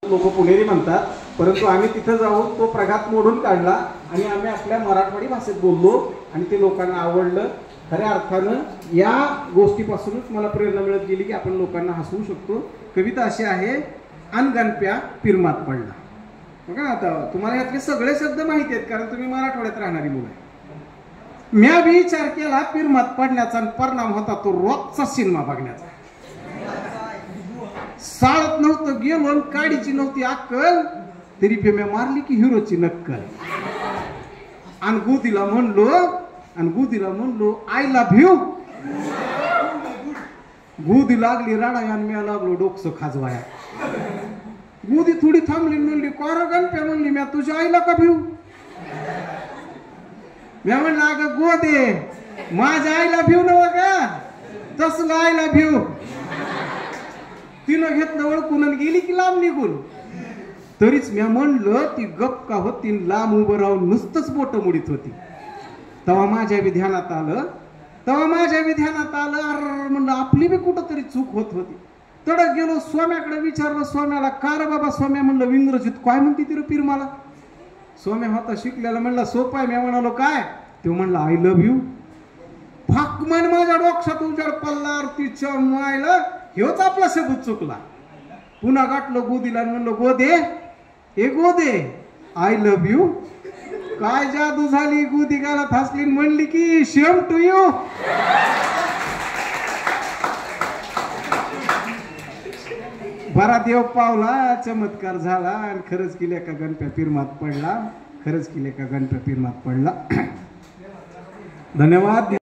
लोक पुणेरी म्हणतात, परंतु आम्ही तिथं जाऊन तो प्रघात मोडून काढला आणि आम्ही आपल्या मराठवाडी भाषेत बोललो आणि ते लोकांना आवडलं. खऱ्या अर्थानं या गोष्टीपासूनच मला प्रेरणा मिळत गेली की आपण लोकांना हसवू शकतो. कविता अशी आहे, अनगणप्या पिरमात पडला. बघा आता तुम्हाला यातले सगळे शब्द माहिती आहेत कारण तुम्ही मराठवाड्यात राहणारी मुलं आहे. म्या बी विचार केला पिरमात पडण्याचा आणि परिणाम होता तो रोजचा सिनेमा बघण्याचा. साळत नव्हतं गेलो आणि काडीची नव्हती अक्कल तरी पेम्या मारली की हिरोची नक्कल. आणि गुदीला म्हणलो आय लव्ह यू. गुदी लागली रडाया आणि म्या लागलो डोकसं खाजवाया. गुदी थोडी थांबली म्हणली कोर गणप्या म्हणली म्या तुझ्या आईला का भिऊ. म्या म्हणलं अगं गोदे माझ्या आईला भिऊ नव का तसलं आईला भिऊ. तिनं घेतलं ओळखून गेली की लांब निघून. तरीच म्या म्हणलं ती गप का होती लांब उभं राहून नुसतंच बोट मुडीत होती. तेव्हा माझ्या बी ध्यानात आलं अर म्हणलं आपली बी कुठंतरी चूक होत होती. तडक गेलो स्वाम्याकडे विचारलं स्वाम्याला का रे बाबा. स्वाम्या म्हणलं इंग्रजीत काय म्हणते ती रे पीर मला. स्वाम्या होता शिकलेला म्हणला सोपा आहे. मी म्हणालो काय. तो म्हणला आय लव्ह यू. फाकमान माझ्या डोक्यात उजाड पडला. तिच्या मायला ह्योच आपला सबूत चुकला. पुन्हा गाठलो गोदीला म्हणलो गोदे हे गोदे आय लव्ह यू. काय जादू झाली. गोदी गालात हसली म्हणली की शेम टू यू. बरा देव पावला चमत्कार झाला आणि खरंच केले का गणप्या पिरमात पडला. धन्यवाद.